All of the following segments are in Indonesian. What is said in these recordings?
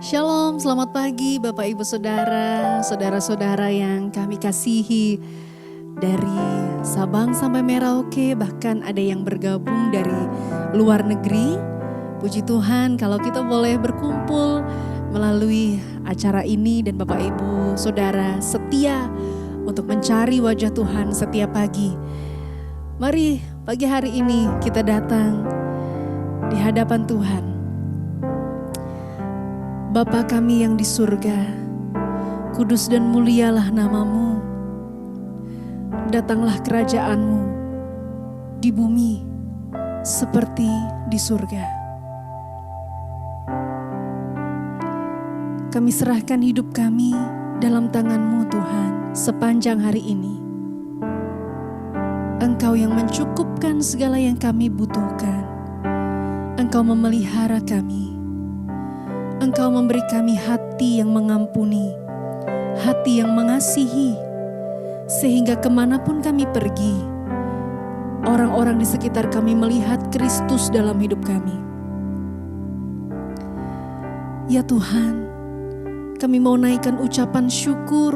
Shalom, selamat pagi Bapak Ibu Saudara, saudara-saudara yang kami kasihi. Dari Sabang sampai Merauke, bahkan ada yang bergabung dari luar negeri. Puji Tuhan kalau kita boleh berkumpul melalui acara ini dan Bapak Ibu Saudara setia untuk mencari wajah Tuhan setiap pagi. Mari pagi hari ini kita datang di hadapan Tuhan. Bapa kami yang di surga, kudus dan mulialah nama-Mu. Datanglah kerajaan-Mu di bumi seperti di surga. Kami serahkan hidup kami dalam tangan-Mu Tuhan sepanjang hari ini. Engkau yang mencukupkan segala yang kami butuhkan. Engkau memelihara kami. Engkau memberi kami hati yang mengampuni, hati yang mengasihi, sehingga kemanapun kami pergi, orang-orang di sekitar kami melihat Kristus dalam hidup kami. Ya Tuhan, kami mau naikkan ucapan syukur,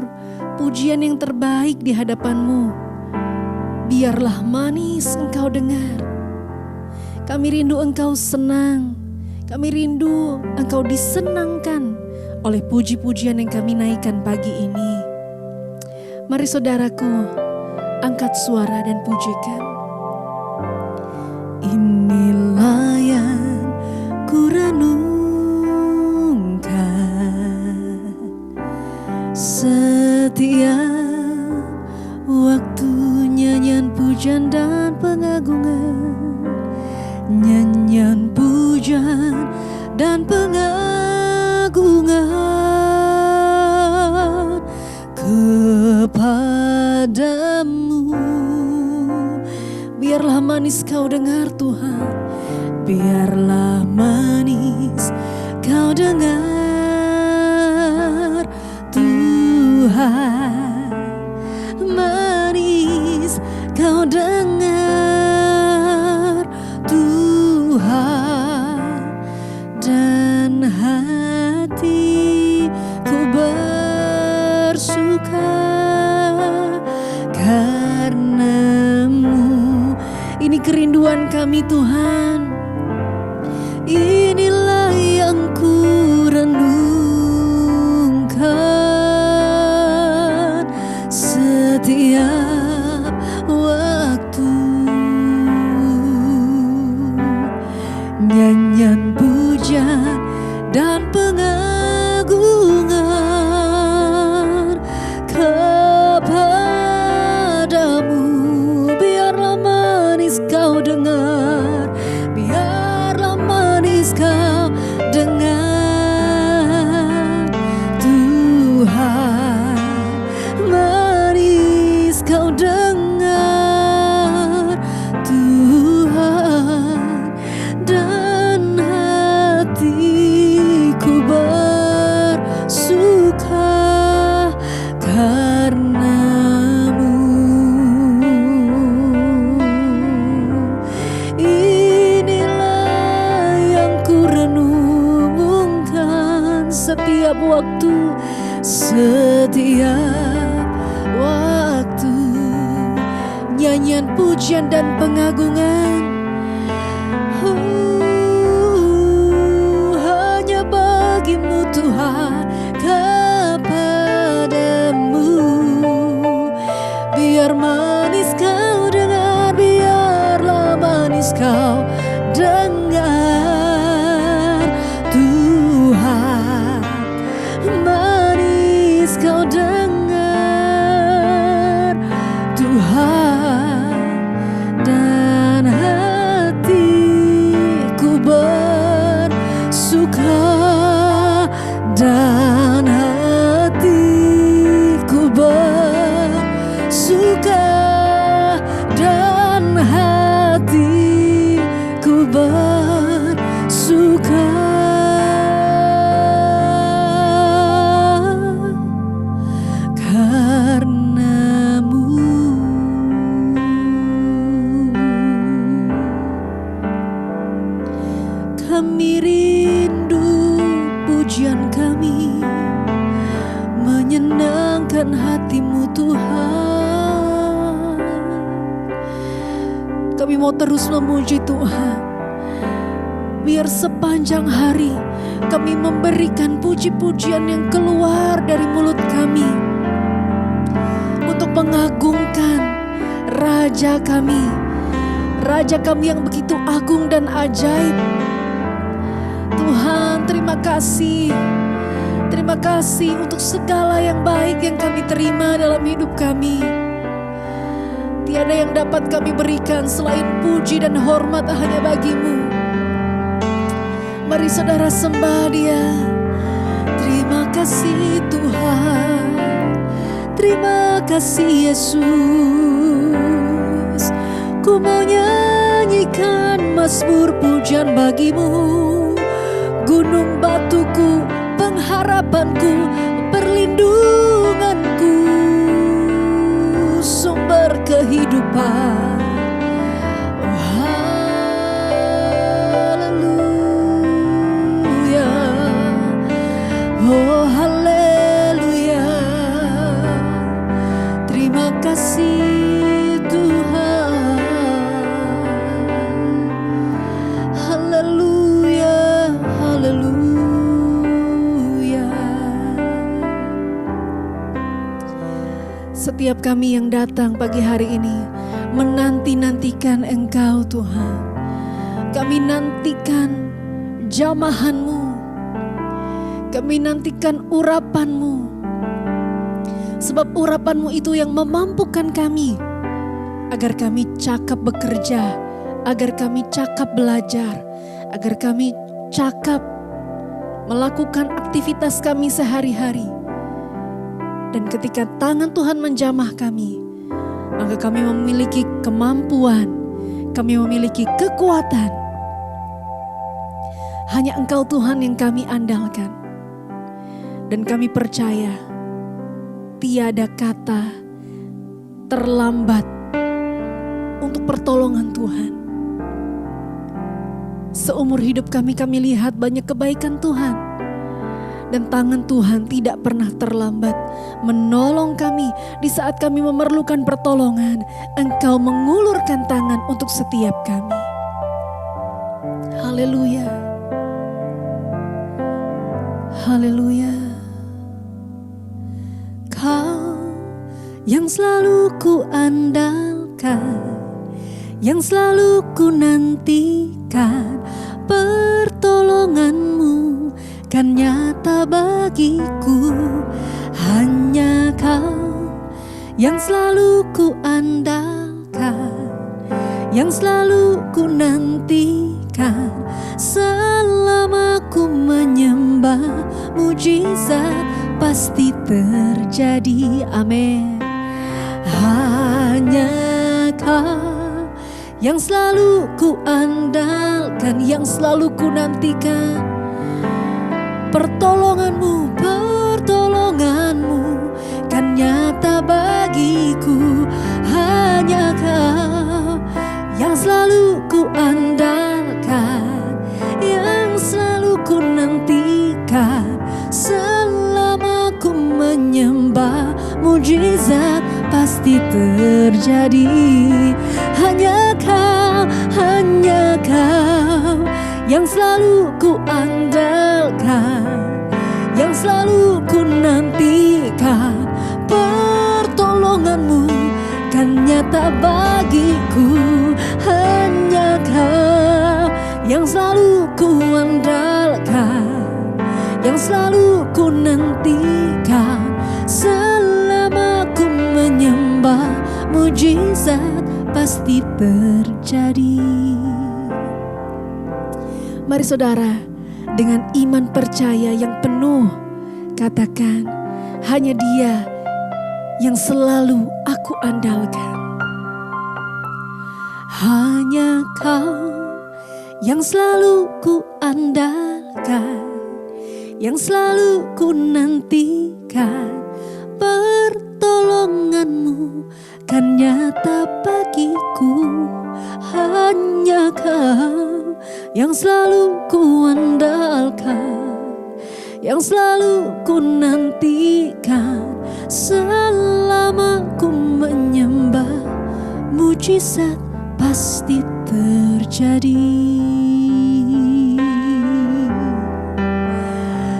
pujian yang terbaik di hadapan-Mu. Biarlah manis Engkau dengar. Kami rindu Engkau senang. Kami rindu Engkau disenangkan oleh puji-pujian yang kami naikkan pagi ini. Mari saudaraku, angkat suara dan pujikan. Inilah yang kurenungkan setiap waktu, nyanyian pujian dan pengagungan, nyanyian pujian dan pengagungan kepadamu. Biarlah manis Kau dengar Tuhan, biarlah manis Kau dengar Tuhan, manis Kau dengar Tuhan, dan hatiku bersuka karena-Mu. Ini kerinduan kami Tuhan. Inilah yang kurenungkan setiap waktu, nyanyian pujian dan pengagungan kepadamu. Biarlah manis Kau dengar, biarlah manis Kau dengar Tuhan, manis Kau dengar Tuhan, dan hatiku bersuka karena-Mu. Inilah yang kurenungkan setiap waktu, setiap waktu, nyanyian pujian dan pengagungan hanya bagi-Mu Tuhan, kepadamu. Biar manis Kau dengar, biarlah manis Kau dengar Tuhan, manis Kau dengar Tuhan, dan hatiku bersuka, dan hatiku bersuka, dan hatiku bersuka karena-Mu. Kami rindu pujian kami menyenangkan hati-Mu Tuhan. Kami mau terus memuji Tuhan. Biar sepanjang hari kami memberikan puji-pujian yang keluar dari mulut kami untuk mengagungkan Raja kami yang begitu agung dan ajaib. Tuhan, terima kasih. Terima kasih untuk segala yang baik yang kami terima dalam hidup kami. Tiada yang dapat kami berikan selain puji dan hormat hanya bagi-Mu. Mari saudara sembah Dia. Terima kasih Tuhan. Terima kasih Yesus. Ku mau nyanyikan mazmur pujian bagi-Mu. Gunung batuku, pengharapanku, perlindunganku, sumber kehidupan. Oh, haleluya. Oh, haleluya. Terima kasih Tuhan. Haleluya, haleluya. Setiap kami yang datang pagi hari ini menanti-nantikan Engkau Tuhan. Kami nantikan jamahan-Mu. Kami nantikan urapan-Mu. Sebab urapan-Mu itu yang memampukan kami agar kami cakap bekerja, agar kami cakap belajar, agar kami cakap melakukan aktivitas kami sehari-hari. Dan ketika tangan Tuhan menjamah kami, maka kami memiliki kemampuan, kami memiliki kekuatan. Hanya Engkau Tuhan yang kami andalkan. Dan kami percaya tiada kata terlambat untuk pertolongan Tuhan. Seumur hidup kami lihat banyak kebaikan Tuhan. Dan tangan Tuhan tidak pernah terlambat menolong kami di saat kami memerlukan pertolongan. Engkau mengulurkan tangan untuk setiap kami. Haleluya. Haleluya. Kau yang selalu ku andalkan, yang selalu ku nantikan, pertolongan-Mu kan nyata bagiku. Hanya Kau yang selalu ku andalkan, yang selalu ku nantikan. Selama ku menyembah, mujizat pasti terjadi. Amin. Hanya Kau yang selalu ku andalkan, yang selalu ku nantikan. Pertolongan-Mu, pertolongan-Mu kan nyata bagiku. Hanya Kau yang selalu ku andalkan, yang selalu ku nantikan. Selama ku menyembah, mujizat pasti terjadi. Hanya Kau yang selalu ku andalkan, yang selalu ku nantikan. Pertolongan-Mu kan nyata bagiku. Hanya Kau yang selalu ku andalkan, yang selalu ku nantikan. Selama ku menyembah, mujizat pasti terjadi. Mari saudara, dengan iman percaya yang penuh, katakan, hanya Dia yang selalu aku andalkan. Hanya Kau yang selalu ku andalkan, yang selalu ku nantikan. Pertolongan-Mu kan nyata bagiku. Hanya Kau yang selalu ku andalkan, yang selalu ku nantikan. Selama ku menyembah, mujizat pasti terjadi.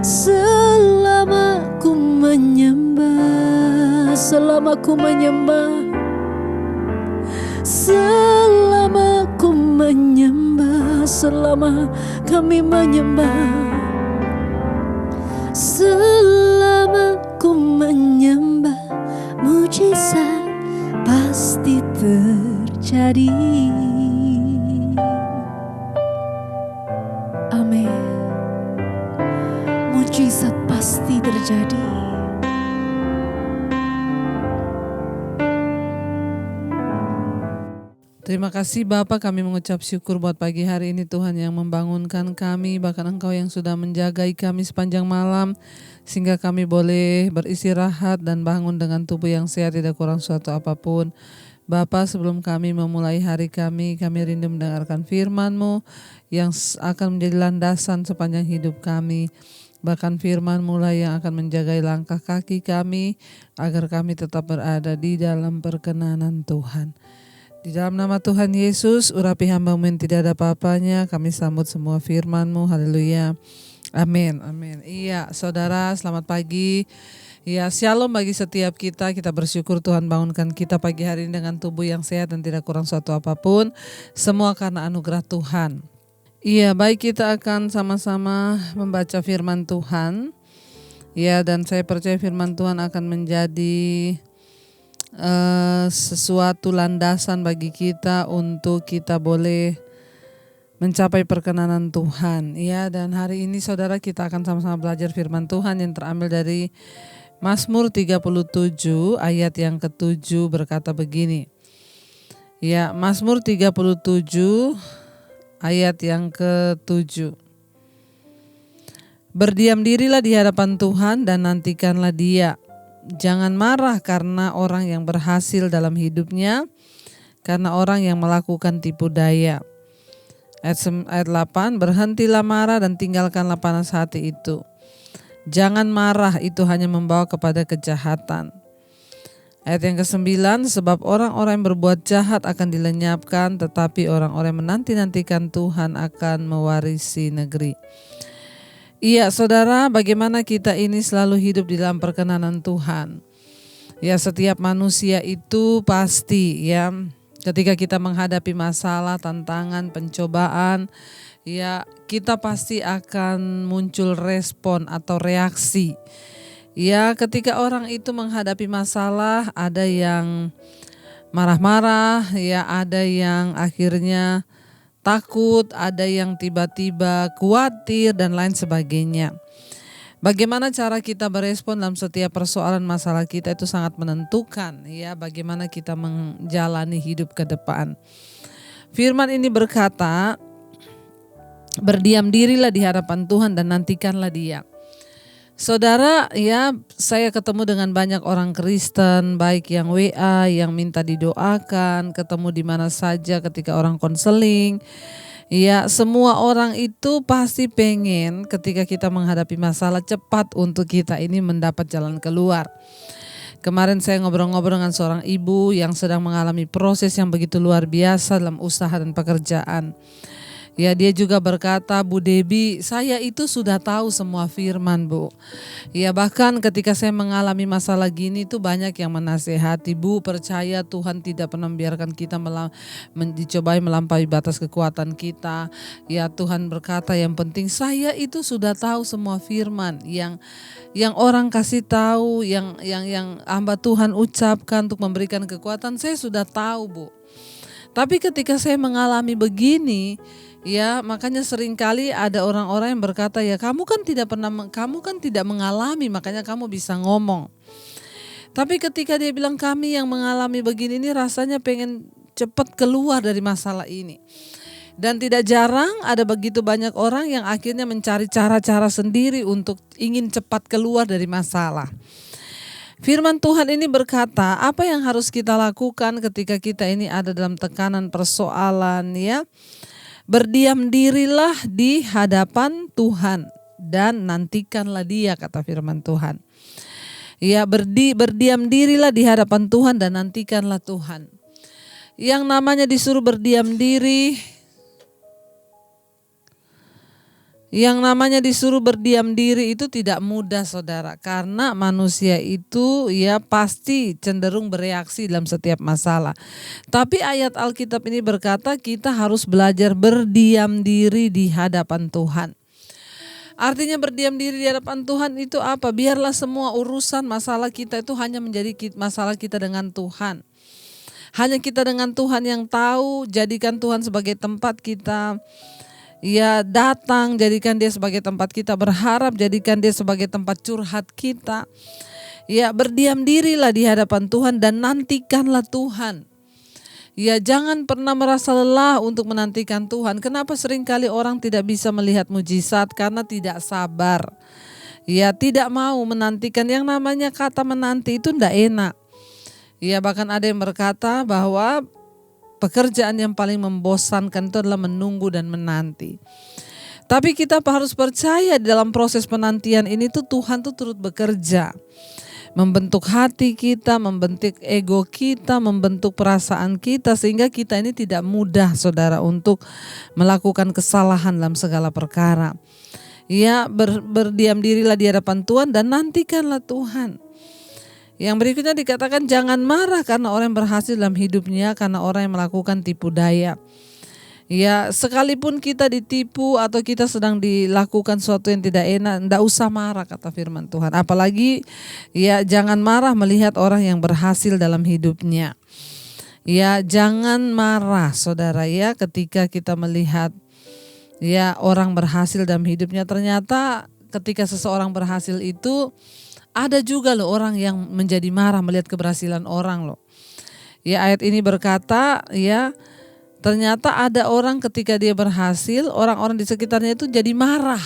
Selama ku menyembah, selama ku menyembah, selama ku menyembah, selama kami menyembah, selama ku menyembah, mujizat pasti terjadi. Amin. Mujizat pasti terjadi. Terima kasih Bapa, kami mengucap syukur buat pagi hari ini Tuhan yang membangunkan kami, bahkan Engkau yang sudah menjagai kami sepanjang malam sehingga kami boleh beristirahat dan bangun dengan tubuh yang sehat, tidak kurang suatu apapun. Bapa, sebelum kami memulai hari kami rindu mendengarkan firman-Mu yang akan menjadi landasan sepanjang hidup kami. Bahkan firman-Mu lah yang akan menjagai langkah kaki kami agar kami tetap berada di dalam perkenanan Tuhan. Di dalam nama Tuhan Yesus, urapi hamba-Mu yang tidak ada apa-apanya, kami sambut semua firman-Mu, haleluya, amin, amin. Iya saudara, selamat pagi. Ya, shalom bagi setiap kita bersyukur Tuhan bangunkan kita pagi hari ini dengan tubuh yang sehat dan tidak kurang suatu apapun, semua karena anugerah Tuhan. Iya, baik, kita akan sama-sama membaca firman Tuhan. Ya, dan saya percaya firman Tuhan akan menjadi sesuatu landasan bagi kita untuk kita boleh mencapai perkenanan Tuhan. Ya, dan hari ini saudara kita akan sama-sama belajar firman Tuhan yang terambil dari Mazmur 37 ayat yang ke-7 berkata begini. Ya, Mazmur 37 ayat yang ke-7. Berdiam dirilah di hadapan Tuhan dan nantikanlah Dia. Jangan marah karena orang yang berhasil dalam hidupnya, karena orang yang melakukan tipu daya. Ayat 8, berhentilah marah dan tinggalkanlah panas hati itu. Jangan marah, itu hanya membawa kepada kejahatan. Ayat yang ke-9, sebab orang-orang yang berbuat jahat akan dilenyapkan, tetapi orang-orang yang menanti-nantikan Tuhan akan mewarisi negeri. Iya saudara, bagaimana kita ini selalu hidup di dalam perkenanan Tuhan. Ya, setiap manusia itu pasti ya ketika kita menghadapi masalah, tantangan, pencobaan, ya kita pasti akan muncul respon atau reaksi. Ya, ketika orang itu menghadapi masalah, ada yang marah-marah, ya ada yang akhirnya takut, ada yang tiba-tiba khawatir dan lain sebagainya. Bagaimana cara kita berespon dalam setiap persoalan masalah kita itu sangat menentukan ya bagaimana kita menjalani hidup ke depan. Firman ini berkata, berdiam dirilah di hadapan Tuhan dan nantikanlah Dia. Saudara, ya saya ketemu dengan banyak orang Kristen, baik yang WA, yang minta didoakan, ketemu di mana saja ketika orang konseling. Ya, semua orang itu pasti pengen ketika kita menghadapi masalah cepat untuk kita ini mendapat jalan keluar. Kemarin saya ngobrol-ngobrol dengan seorang ibu yang sedang mengalami proses yang begitu luar biasa dalam usaha dan pekerjaan. Ya, dia juga berkata, Bu Debbie, saya itu sudah tahu semua firman, Bu. Ya, bahkan ketika saya mengalami masalah gini tuh banyak yang menasehati, Bu, percaya Tuhan tidak pernah membiarkan kita dicobai melampaui batas kekuatan kita. Ya, Tuhan berkata yang penting saya itu sudah tahu semua firman yang orang kasih tahu, yang hamba Tuhan ucapkan untuk memberikan kekuatan, saya sudah tahu, Bu. Tapi ketika saya mengalami begini, ya makanya seringkali ada orang-orang yang berkata, ya kamu kan tidak mengalami, makanya kamu bisa ngomong. Tapi ketika dia bilang kami yang mengalami begini ini rasanya pengen cepat keluar dari masalah ini. Dan tidak jarang ada begitu banyak orang yang akhirnya mencari cara-cara sendiri untuk ingin cepat keluar dari masalah. Firman Tuhan ini berkata, apa yang harus kita lakukan ketika kita ini ada dalam tekanan persoalan ya? Berdiam dirilah di hadapan Tuhan dan nantikanlah Dia, kata firman Tuhan. Ya, berdiam dirilah di hadapan Tuhan dan nantikanlah Tuhan. Yang namanya disuruh berdiam diri, itu tidak mudah, saudara, karena manusia itu ya pasti cenderung bereaksi dalam setiap masalah. Tapi ayat Alkitab ini berkata kita harus belajar berdiam diri di hadapan Tuhan. Artinya berdiam diri di hadapan Tuhan itu apa? Biarlah semua urusan masalah kita itu hanya menjadi masalah kita dengan Tuhan. Hanya kita dengan Tuhan yang tahu. Jadikan Tuhan sebagai tempat kita ya datang, jadikan Dia sebagai tempat kita berharap, jadikan Dia sebagai tempat curhat kita. Ya, berdiam dirilah di hadapan Tuhan dan nantikanlah Tuhan. Ya, jangan pernah merasa lelah untuk menantikan Tuhan. Kenapa seringkali orang tidak bisa melihat mujizat? Karena tidak sabar. Ya, tidak mau menantikan. Yang namanya kata menanti itu tidak enak. Ya, bahkan ada yang berkata bahwa pekerjaan yang paling membosankan itu adalah menunggu dan menanti. Tapi kita harus percaya dalam proses penantian ini tuh Tuhan tuh turut bekerja. Membentuk hati kita, membentuk ego kita, membentuk perasaan kita, sehingga kita ini tidak mudah, saudara, untuk melakukan kesalahan dalam segala perkara. Ya, berdiam dirilah di hadapan Tuhan dan nantikanlah Tuhan. Yang berikutnya dikatakan jangan marah karena orang yang berhasil dalam hidupnya, karena orang yang melakukan tipu daya. Ya, sekalipun kita ditipu atau kita sedang dilakukan sesuatu yang tidak enak, tidak usah marah, kata firman Tuhan. Apalagi ya jangan marah melihat orang yang berhasil dalam hidupnya. Ya, jangan marah, saudara, ya ketika kita melihat ya orang berhasil dalam hidupnya. Ternyata ketika seseorang berhasil itu ada juga loh orang yang menjadi marah melihat keberhasilan orang loh. Ya, ayat ini berkata ya ternyata ada orang ketika dia berhasil, orang-orang di sekitarnya itu jadi marah.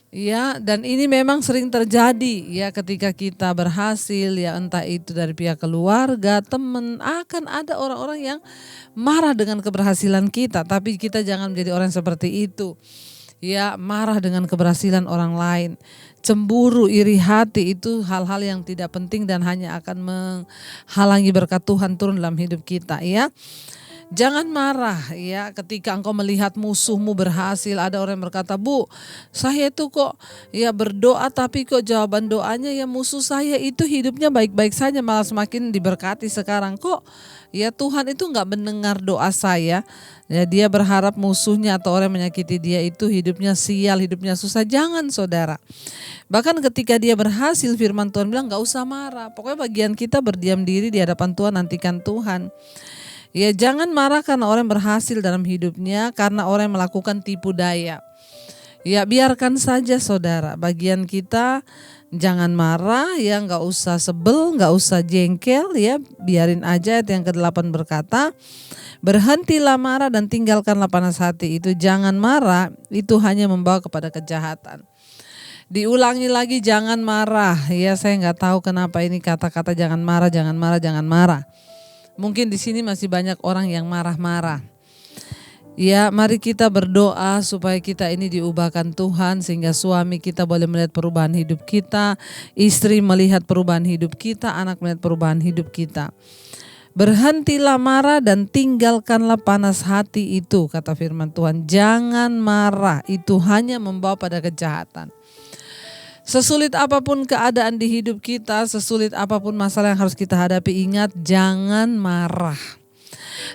Ya, dan ini memang sering terjadi ya ketika kita berhasil, ya entah itu dari pihak keluarga, teman, akan ada orang-orang yang marah dengan keberhasilan kita, tapi kita jangan menjadi orang seperti itu. Ya, marah dengan keberhasilan orang lain. Cemburu, iri hati itu hal-hal yang tidak penting dan hanya akan menghalangi berkat Tuhan turun dalam hidup kita, ya. Jangan marah ya ketika engkau melihat musuhmu berhasil. Ada orang yang berkata, "Bu, saya itu kok ya berdoa tapi kok jawaban doanya ya musuh saya itu hidupnya baik-baik saja, malah semakin diberkati sekarang. Kok ya Tuhan itu enggak mendengar doa saya?" Ya, dia berharap musuhnya atau orang yang menyakiti dia itu hidupnya sial, hidupnya susah. Jangan, saudara. Bahkan ketika dia berhasil, firman Tuhan bilang enggak usah marah. Pokoknya bagian kita berdiam diri di hadapan Tuhan, nantikan Tuhan. Ya, jangan marah karena orang berhasil dalam hidupnya, karena orang yang melakukan tipu daya. Ya, biarkan saja, saudara. Bagian kita jangan marah, ya nggak usah sebel, nggak usah jengkel, ya biarin aja. Ayat yang ke-8 berkata, berhentilah marah dan tinggalkanlah panas hati. Itu jangan marah, itu hanya membawa kepada kejahatan. Diulangi lagi, jangan marah. Ya, saya nggak tahu kenapa ini kata-kata jangan marah, jangan marah, jangan marah. Mungkin di sini masih banyak orang yang marah-marah. Ya, mari kita berdoa supaya kita ini diubahkan Tuhan sehingga suami kita boleh melihat perubahan hidup kita, istri melihat perubahan hidup kita, anak melihat perubahan hidup kita. Berhentilah marah dan tinggalkanlah panas hati itu, kata firman Tuhan. Jangan marah, itu hanya membawa pada kejahatan. Sesulit apapun keadaan di hidup kita, sesulit apapun masalah yang harus kita hadapi, ingat jangan marah.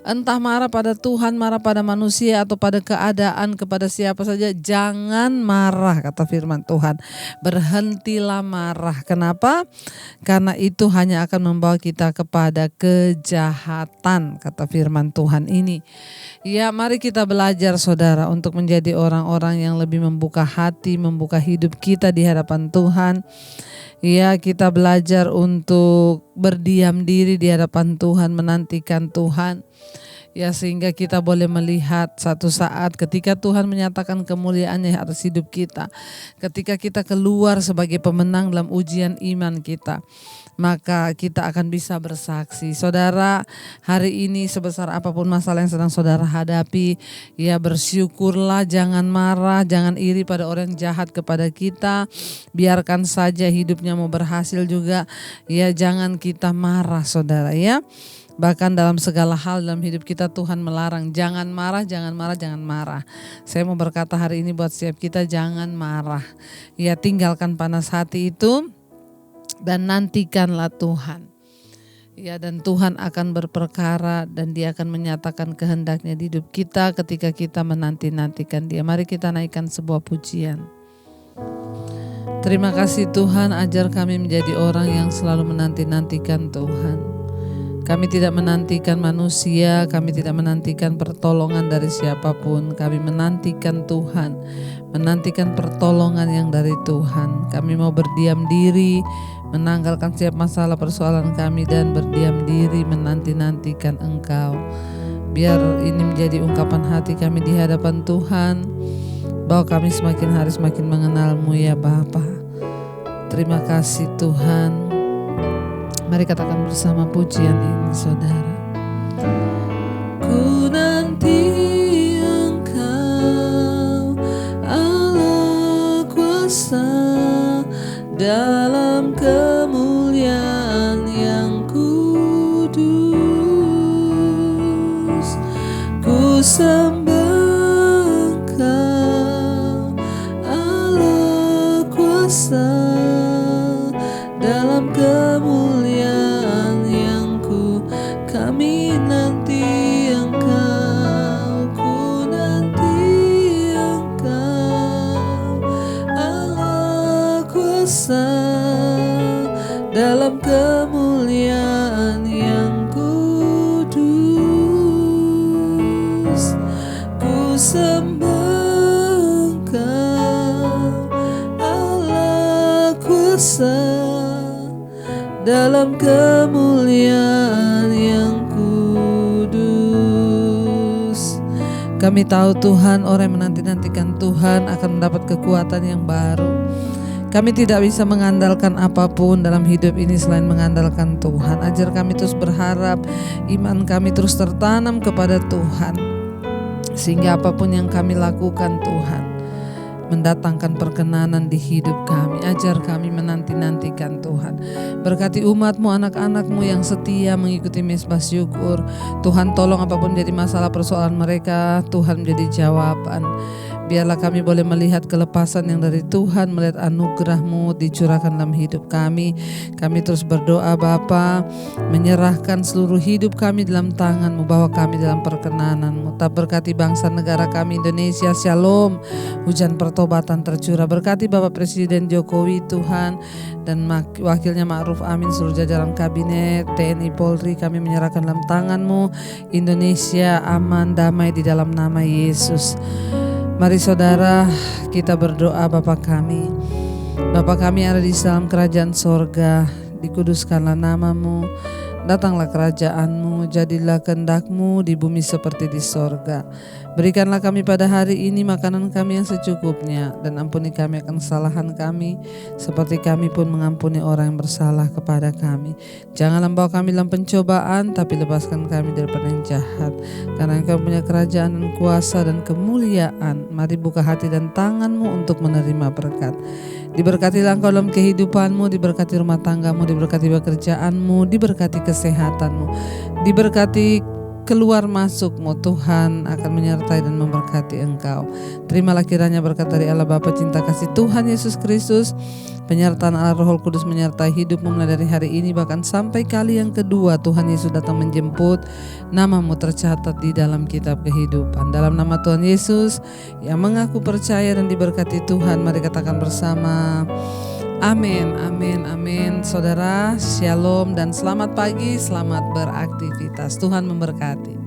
Entah marah pada Tuhan, marah pada manusia atau pada keadaan, kepada siapa saja, jangan marah, kata firman Tuhan. Berhentilah marah. Kenapa? Karena itu hanya akan membawa kita kepada kejahatan, kata firman Tuhan ini. Ya, mari kita belajar, saudara, untuk menjadi orang-orang yang lebih membuka hati, membuka hidup kita di hadapan Tuhan. Ya, kita belajar untuk berdiam diri di hadapan Tuhan, menantikan Tuhan. Ya, sehingga kita boleh melihat satu saat ketika Tuhan menyatakan kemuliaannya atas hidup kita. Ketika kita keluar sebagai pemenang dalam ujian iman kita. maka kita akan bisa bersaksi. Saudara, hari ini sebesar apapun masalah yang sedang saudara hadapi, ya bersyukurlah, jangan marah, jangan iri pada orang yang jahat kepada kita. Biarkan saja hidupnya mau berhasil juga, ya jangan kita marah saudara ya. Bahkan dalam segala hal dalam hidup kita Tuhan melarang jangan marah, jangan marah, jangan marah. Saya mau berkata hari ini buat setiap kita, jangan marah. Ya tinggalkan panas hati itu dan nantikanlah Tuhan. Ya, dan Tuhan akan berperkara dan Dia akan menyatakan kehendaknya di hidup kita ketika kita menanti-nantikan Dia. Mari kita naikkan sebuah pujian. Terima kasih Tuhan, ajar kami menjadi orang yang selalu menanti-nantikan Tuhan. Kami tidak menantikan manusia, kami tidak menantikan pertolongan dari siapapun. Kami menantikan Tuhan, menantikan pertolongan yang dari Tuhan. Kami mau berdiam diri, menanggalkan setiap masalah persoalan kami dan berdiam diri menanti-nantikan Engkau. Biar ini menjadi ungkapan hati kami di hadapan Tuhan, bahwa kami semakin hari semakin mengenal-Mu ya Bapa. Terima kasih Tuhan. Mari katakan bersama pujian ini saudara. Ku nanti Engkau Allah kuasa dalam kemuliaan yang kudus. Ku sembah Engkau Allah kuasa dalam kemuliaan yang kami nanti Engkau, ku nanti Engkau Allah kuasa dalam kemuliaan yang kudus. Ku sembah Engkau Allah kuasa dalam kemuliaan yang kudus. Kami tahu Tuhan, orang yang menanti-nantikan Tuhan akan mendapat kekuatan yang baru. Kami tidak bisa mengandalkan apapun dalam hidup ini selain mengandalkan Tuhan. Ajar kami terus berharap, iman kami terus tertanam kepada Tuhan, sehingga apapun yang kami lakukan Tuhan mendatangkan perkenanan di hidup kami. Ajar kami menanti-nantikan Tuhan. Berkati umat-Mu, anak-anak-Mu yang setia mengikuti mezbah syukur. Tuhan tolong apapun jadi masalah persoalan mereka, Tuhan menjadi jawaban. Biarlah kami boleh melihat kelepasan yang dari Tuhan, melihat anugerah-Mu dicurahkan dalam hidup kami. Kami terus berdoa Bapa, menyerahkan seluruh hidup kami dalam tangan-Mu, bawa kami dalam perkenanan-Mu. Tak berkati bangsa negara kami Indonesia, shalom, hujan pertobatan tercurah. Berkati Bapak Presiden Jokowi Tuhan, dan wakilnya Ma'ruf Amin, seluruh jajaran kabinet, TNI Polri, kami menyerahkan dalam tangan-Mu. Indonesia aman, damai di dalam nama Yesus. Mari saudara, kita berdoa. Bapa kami yang ada di dalam kerajaan sorga, dikuduskanlah nama-Mu, datanglah kerajaan-Mu, jadilah kehendak-Mu di bumi seperti di sorga. Berikanlah kami pada hari ini makanan kami yang secukupnya, dan ampuni kami akan kesalahan kami, seperti kami pun mengampuni orang yang bersalah kepada kami. Janganlah bawa kami dalam pencobaan, tapi lepaskan kami daripada yang jahat. Karena Engkau punya kerajaan dan kuasa dan kemuliaan. Mari buka hati dan tangan-Mu untuk menerima berkat. Diberkatilah Engkau dalam kehidupan-Mu, diberkati rumah tangga-Mu, diberkati pekerjaan-Mu, diberkati kesehatan-Mu, diberkati keluar masuk-Mu. Tuhan akan menyertai dan memberkati Engkau. Terimalah kiranya berkat dari Allah Bapa, cinta kasih Tuhan Yesus Kristus, penyertaan Allah Roh Kudus menyertai hidupmu mulai dari hari ini bahkan sampai kali yang kedua Tuhan Yesus datang menjemput. Nama-Mu tercatat di dalam kitab kehidupan. Dalam nama Tuhan Yesus yang mengaku percaya dan diberkati Tuhan, mari katakan bersama, amin, amin, amin. Saudara, shalom dan selamat pagi, selamat beraktivitas. Tuhan memberkati.